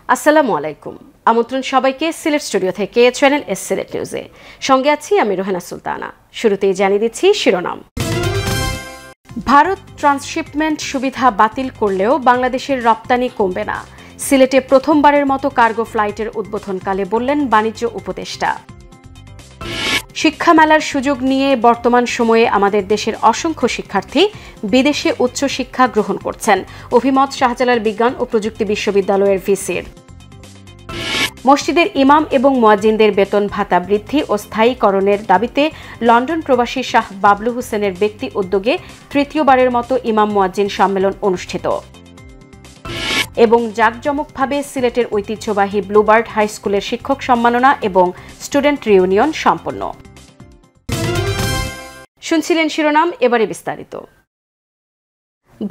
আসসালামু আলাইকুম। আমন্ত্রণ সবাইকে সিলেট স্টুডিও থেকে চ্যানেল এস সিলেট নিউজে। সঙ্গে আছি আমি রোহেনা সুলতানা। শুরুতেই জানিয়ে দিচ্ছি শিরোনাম। ভারত ট্রান্সশিপমেন্ট সুবিধা বাতিল করলেও বাংলাদেশের রপ্তানি কমবে না। সিলেটে প্রথমবারের মতো কার্গো ফ্লাইটের উদ্বোধনকালে বললেন বাণিজ্য উপদেষ্টা। শিক্ষা মেলার সুযোগ নিয়ে বর্তমান সময়ে আমাদের দেশের অসংখ্য শিক্ষার্থী বিদেশে উচ্চশিক্ষা গ্রহণ করছেন, অভিমত শাহজালাল বিজ্ঞান ও প্রযুক্তি বিশ্ববিদ্যালয়ের ভিসির। মসজিদের ইমাম এবং মুয়াজ্জিনদের বেতন ভাতা বৃদ্ধি ও স্থায়ীকরণের দাবিতে লন্ডন প্রবাসী শাহ বাবলু হোসেনের ব্যক্তি উদ্যোগে তৃতীয়বারের মতো ইমাম মুয়াজ্জিন সম্মেলন অনুষ্ঠিত। এবং জাঁকজমকভাবে সিলেটের ঐতিহ্যবাহী ব্লুবার্ড হাই স্কুলের শিক্ষক সম্মাননা এবং স্টুডেন্ট রিউনিয়ন সম্পন্ন। শুনছিলেন শিরোনাম, এবারে বিস্তারিত।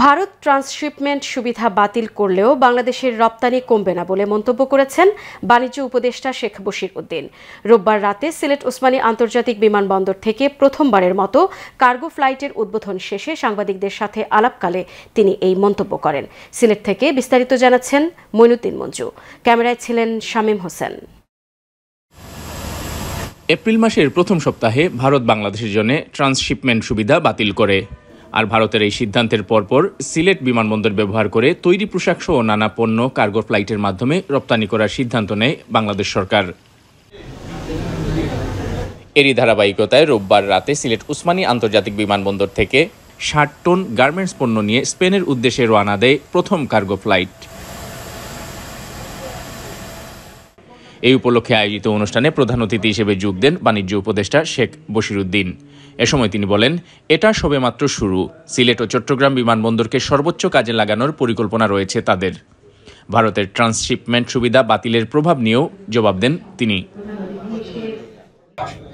ভারত ট্রান্সশিপমেন্ট সুবিধা বাতিল করলেও বাংলাদেশের রপ্তানি কমবে না বলে মন্তব্য করেছেন বাণিজ্য উপদেষ্টা শেখ বশির উদ্দিন। রোববার রাতে সিলেট ওসমানী আন্তর্জাতিক বিমানবন্দর থেকে প্রথমবারের মতো কার্গো ফ্লাইটের উদ্বোধন শেষে সাংবাদিকদের সাথে আলাপকালে তিনি এই মন্তব্য করেন। সিলেট থেকে বিস্তারিত জানাচ্ছেন মইনুদ্দিন মঞ্জু। ক্যামেরায় ছিলেন শামীম হোসেন। এপ্রিল মাসের প্রথম সপ্তাহে ভারত বাংলাদেশের জন্য ট্রান্সশিপমেন্ট সুবিধা বাতিল করে। আর ভারতের এই সিদ্ধান্তের পরপর সিলেট বিমানবন্দর ব্যবহার করে তৈরি পোশাক সহ নানা পণ্য কার্গো ফ্লাইটের মাধ্যমে রপ্তানি করার সিদ্ধান্ত নেয় বাংলাদেশ সরকার। এরই ধারাবাহিকতায় রোববার রাতে সিলেট ওসমানী আন্তর্জাতিক বিমানবন্দর থেকে ৬০ টন গার্মেন্টস পণ্য নিয়ে স্পেনের উদ্দেশ্যে রওনা দেয় প্রথম কার্গো ফ্লাইট। এই উপলক্ষে আয়োজিত অনুষ্ঠানে প্রধান অতিথি হিসেবে যোগ দেন বাণিজ্য উপদেষ্টা শেখ বশির উদ্দিন। এ সময় তিনি বলেন, এটা সবেমাত্র শুরু। সিলেট ও চট্টগ্রাম বিমানবন্দরকে সর্বোচ্চ কাজে লাগানোর পরিকল্পনা রয়েছে তাদের। ভারতের ট্রান্সশিপমেন্ট সুবিধা বাতিলের প্রভাব নিয়েও জবাব দেন তিনি।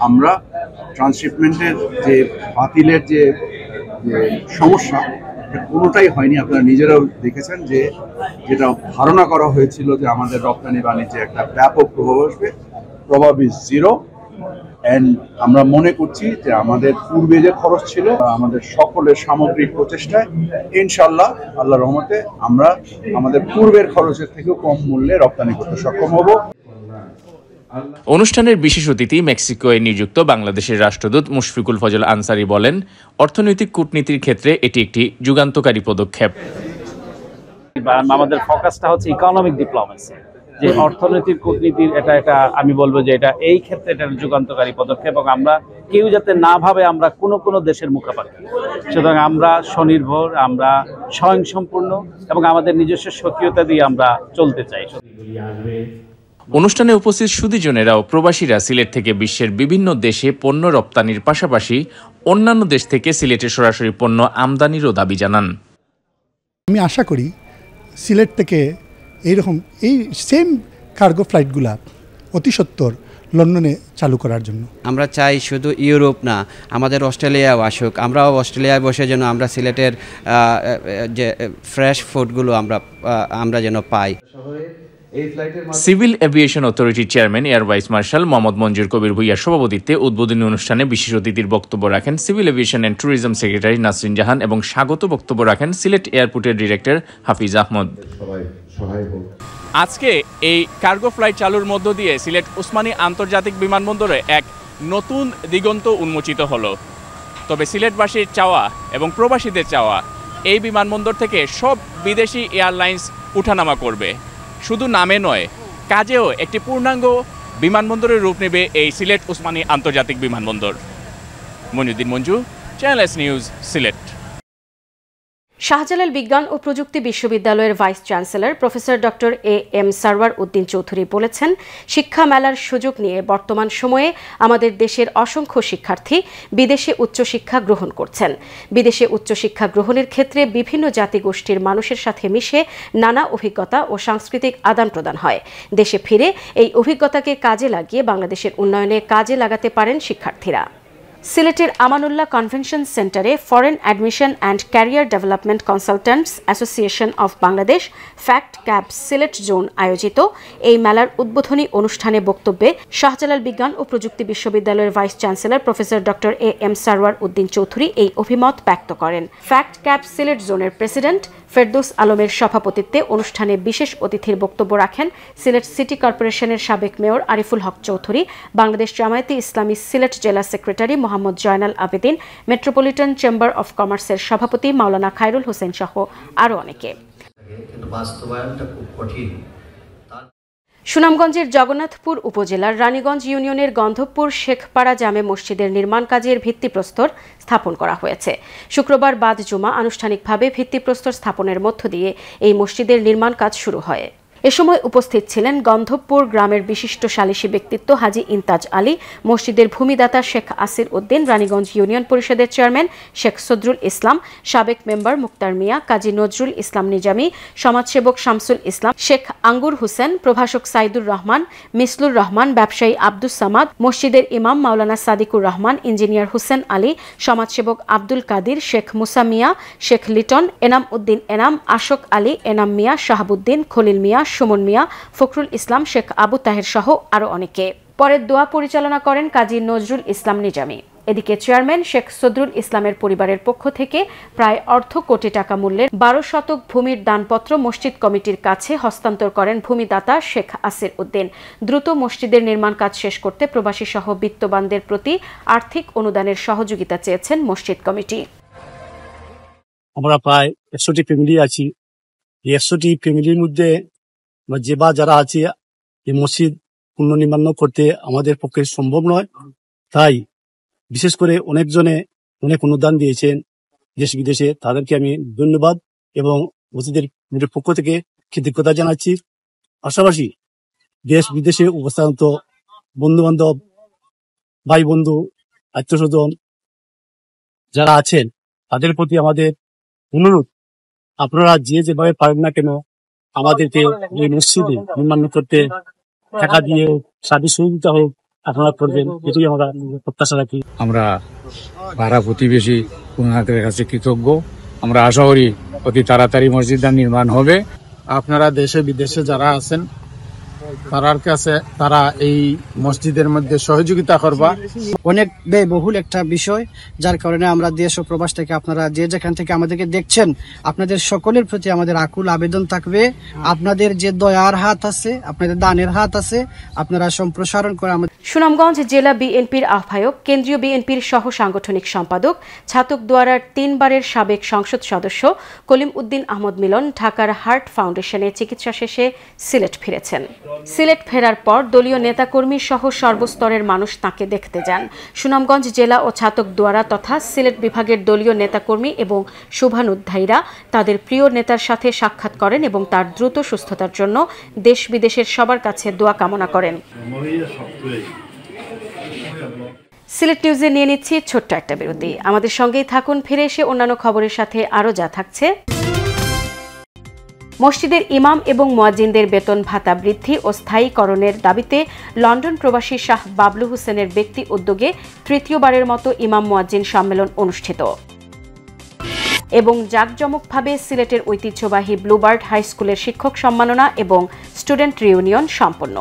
আমরা ট্রান্সশিপমেন্টের যে বাতিলের যে সমস্যা, কোনোটাই হয়নি। আপনারা নিজেরাও দেখেছেন যে যেটা ধারণা করা হয়েছিল যে আমাদের রপ্তানি বাণিজ্যে একটা ব্যাপক প্রভাব আসবে, প্রভাব ইজ জিরো। অ্যান্ড আমরা মনে করছি যে আমাদের পূর্বে যে খরচ ছিল, আমাদের সকলের সামগ্রিক প্রচেষ্টায় ইনশাল্লাহ আল্লাহর রহমতে আমরা আমাদের পূর্বের খরচের থেকেও কম মূল্যে রপ্তানি করতে সক্ষম হব। অনুষ্ঠানের বিশেষ অতিথি মেক্সিকোয় নিযুক্ত বাংলাদেশের রাষ্ট্রদূত মুশফিকুল ফজল আনসারি বলেন, অর্থনৈতিক কূটনীতির ক্ষেত্রে এটি একটি যুগান্তকারী পদক্ষেপ। আমাদের ফোকাসটা হচ্ছে ইকোনমিক ডিপ্লোমেসি, যে অর্থনৈতিক কূটনীতির এটা আমি বলবো যে এটা এই ক্ষেত্রে এটা যুগান্তকারী পদক্ষেপ, এবং আমরা কেউ যাতে না ভাবে আমরা কোনো দেশের মুখাপাক্ষি। সুতরাং আমরা স্বনির্ভর, আমরা স্বয়ংসম্পূর্ণ এবং আমাদের নিজস্ব স্বকীয়তা দিয়ে আমরা চলতে চাই। অনুষ্ঠানে উপস্থিত সুধীজনেরা ও প্রবাসীরা সিলেট থেকে বিশ্বের বিভিন্ন দেশে পণ্য রপ্তানির পাশাপাশি অন্যান্য দেশ থেকে সিলেটে সরাসরি পণ্য আমদানিরও দাবি জানান। আমি আশা করি সিলেট থেকে এইরকম এই সেম কার্গো ফ্লাইটগুলা অতি সত্বর লন্ডনে চালু করার জন্য। আমরা চাই শুধু ইউরোপ না, আমাদের অস্ট্রেলিয়াও আসুক। আমরাও অস্ট্রেলিয়ায় বসে যেন আমরা সিলেটের যে ফ্রেশ ফুডগুলো আমরা যেন পাই। সিভিল এভিয়েশন অথরিটির chairman air vice marshal Mohammad Manzur Kabir ভূঁইয়ার সভাপতিত্বে উদ্বোধনী অনুষ্ঠানে বিশেষ অতিথির বক্তব্য রাখেন civil aviation and tourism secretary Nasrin Jahan এবং স্বাগত বক্তব্য রাখেন সিলেট এয়ারপোর্টের ডিরেক্টর হাফিজ আহমদ। আজকে এই কার্গো ফ্লাইট চালুর মধ্য দিয়ে সিলেট ওসমানী আন্তর্জাতিক বিমানবন্দরে এক নতুন দিগন্ত উন্মোচিত হলো। তবে সিলেটবাসীর চাওয়া এবং প্রবাসীদের চাওয়া, এই বিমানবন্দর থেকে সব বিদেশি এয়ারলাইন্স উঠানামা করবে। শুধু নামে নয়, কাজেও একটি পূর্ণাঙ্গ বিমানবন্দরের রূপ নেবে এই সিলেট ওসমানী আন্তর্জাতিক বিমানবন্দর। Mainuddin Manju, Channel S news, Sylhet. Shahjalal বিজ্ঞান ও প্রযুক্তি বিশ্ববিদ্যালয়ের vice chancellor professor doctor A M Sarwar Uddin Chowdhury বলেছেন, শিক্ষা মেলার সুযোগ নিয়ে বর্তমান সময়ে আমাদের দেশের অসংখ্য শিক্ষার্থী বিদেশে উচ্চশিক্ষা গ্রহণ করছেন। বিদেশে উচ্চশিক্ষা গ্রহণের ক্ষেত্রে বিভিন্ন জাতিগোষ্ঠীর মানুষের সাথে মিশে নানা অভিজ্ঞতা ও সাংস্কৃতিক আদান প্রদান হয়। দেশে ফিরে এই অভিজ্ঞতাকে কাজে লাগিয়ে বাংলাদেশের উন্নয়নে কাজে লাগাতে পারেন শিক্ষার্থীরা। সিলেটের আমানুল্লাহ কনভেনশন সেন্টারে foreign admission and career development consultants association of Bangladesh fact cab Sylhet zone আয়োজিত এই মেলার উদ্বোধনী অনুষ্ঠানে বক্তব্যে শাহজালাল বিজ্ঞান ও প্রযুক্তি বিশ্ববিদ্যালয়ের vice chancellor professor doctor M Sarwar Uddin Chowdhury এই অভিমত ব্যক্ত করেন। ফ্যাক্ট ক্যাব সিলেট জোনের প্রেসিডেন্ট ফেরদৌস আলমের সভাপতিত্বে অনুষ্ঠানে বিশেষ অতিথির বক্তব্য রাখেন সিলেট সিটি কর্পোরেশনের সাবেক মেয়র আরিফুল হক চৌধুরী, বাংলাদেশ জামায়াতে ইসলামী সিলেট জেলা secretary Mohammad Joynal Abedin, metropolitan chamber of কমার্সের সভাপতি মাওলানা খায়রুল হোসেন সহ আরও অনেকে। সুনামগঞ্জের জগন্নাথপুর উপজেলার রানীগঞ্জ ইউনিয়নের গন্ধবপুর শেখপাড়া জামে মসজিদের নির্মাণ কাজের ভিত্তিপ্রস্তর স্থাপন করা হয়েছে। শুক্রবার বাদ জুমা আনুষ্ঠানিকভাবে ভিত্তিপ্রস্তর স্থাপনের মধ্য দিয়ে এই মসজিদের নির্মাণ কাজ শুরু হয়। এ সময় উপস্থিত ছিলেন গন্ধবপুর গ্রামের বিশিষ্ট সালিসি ব্যক্তিত্ব হাজী ইন্তাজ আলী, মসজিদের ভূমিদাতা শেখ আসির উদ্দিন, রানীগঞ্জ ইউনিয়ন পরিষদের চেয়ারম্যান শেখ সদরুল ইসলাম, সাবেক মেম্বার মুক্তার মিয়া, কাজী নজরুল ইসলাম নিজামী, সমাজসেবক শামসুল ইসলাম, শেখ আঙ্গুর হোসেন, প্রভাষক সাইদুর রহমান, মিসলুর রহমান, ব্যবসায়ী আব্দুস সামাদ, মসজিদের ইমাম মাওলানা সাদিকুর রহমান, ইঞ্জিনিয়ার হোসেন আলী, সমাজসেবক আব্দুল কাদির, শেখ মুসা মিয়া, শেখ লিটন, এনাম উদ্দিন এনাম, আশোক আলী, এনাম মিয়া, শাহাবুদ্দিন, খলিল মিয়া, সুমন মিয়া, ফখরুল ইসলাম, শেখ আবু তাহের সহ আরও অনেকে। পরে দোয়া পরিচালনা করেন কাজী নজরুল ইসলাম নিজামী। এদিকে চেয়ারম্যান শেখ সদরুল ইসলামের পরিবারের পক্ষ থেকে প্রায় অর্ধ কোটি টাকা মূল্যের 12 শতক ভূমির দানপত্র মসজিদ কমিটির কাছে হস্তান্তর করেন ভূমিদাতা শেখ আসির উদ্দিন। দ্রুত মসজিদের নির্মাণ কাজ শেষ করতে প্রবাসী সহ বিত্তবানদের প্রতি আর্থিক অনুদানের সহযোগিতা চেয়েছেন মসজিদ কমিটি। আমরা প্রায় 100টি ফ্যামিলি আছি। এই 100টি ফ্যামিলির মধ্যে যারা আছে এই মসজিদ পুনর্নির্মাণ করতে আমাদের পক্ষে সম্ভব নয়। তাই বিশেষ করে অনেকজনে অনেক অনুদান দিয়েছেন দেশ বিদেশে, তাদেরকে আমি ধন্যবাদ এবং মসজিদের পক্ষ থেকে কৃতজ্ঞতা জানাচ্ছি। পাশাপাশি দেশ বিদেশে অবস্থানত বন্ধু বান্ধব, ভাই বন্ধু, আত্মীয়স্বজন যারা আছেন তাদের প্রতি আমাদের অনুরোধ, আপনারা যেভাবে পারেন না কেন আমাদেরকে এই মসজিদে নির্মাণ করতে টাকা দিয়ে সার্বিক সহযোগিতা হোক আপনারা করবেন, এটাই আমরা প্রত্যাশা রাখি। আমরা পাড়া প্রতিবেশী ওনাদের কাছে কৃতজ্ঞ। আমরা আশা করি অতি তাড়াতাড়ি মসজিদটা নির্মাণ হবে। আপনারা দেশে বিদেশে যারা আছেন তারা এই মসজিদের মধ্যে সহযোগিতা করবা। অনেক ব্যয়বহুল একটা বিষয়, যার কারণে আমরা দেশ ও প্রবাস থেকে আপনারা যে যেখান থেকে আমাদেরকে দেখছেন, আপনাদের সকলের প্রতি আমাদের আকুল আবেদন থাকবে, আপনাদের যে দয়ার হাত আছে, আপনাদের দানের হাত আছে, আপনারা সম্প্রসারণ করে আমাদের। সুনামগঞ্জ জেলা বিএনপির আহ্বায়ক, কেন্দ্রীয় বিএনপির সহ সাংগঠনিক সম্পাদক, ছাতক দুয়ারার 3 বারের সাবেক সংসদ সদস্য কলিম উদ্দিন আহমদ মিলন ঢাকার হার্ট ফাউন্ডেশনে চিকিৎসা শেষে সিলেট ফিরেছেন। সিলেট ফেরার পর দলীয় নেতাকর্মী সহ সর্বস্তরের মানুষ তাকে দেখতে যান। সুনামগঞ্জ জেলা ও ছাতক দুয়ারা তথা সিলেট বিভাগের দলীয় নেতাকর্মী এবং শুভানুধ্যায়ীরা তাদের প্রিয় নেতার সাথে সাক্ষাৎ করেন এবং তার দ্রুত সুস্থতার জন্য দেশ বিদেশের সবার কাছে দোয়া কামনা করেন। সিলেট নিউজে নিয়ে নিচ্ছি ছোট্ট একটা বিরতি। আমাদের সঙ্গেই থাকুন, ফিরে এসে অন্যান্য খবরের সাথে আরও যা থাকছে। মসজিদের ইমাম এবং মুয়াজ্জিনদের বেতন ভাতা বৃদ্ধি ও স্থায়ীকরণের দাবিতে লন্ডন প্রবাসী শাহ বাবলু হোসেনের ব্যক্তি উদ্যোগে তৃতীয়বারের মতো ইমাম মুয়াজ্জিন সম্মেলন অনুষ্ঠিত এবং জাঁকজমকভাবে সিলেটের ঐতিহ্যবাহী ব্লুবার্ড হাই স্কুলের শিক্ষক সম্মাননা এবং স্টুডেন্ট রিউনিয়ন সম্পন্ন।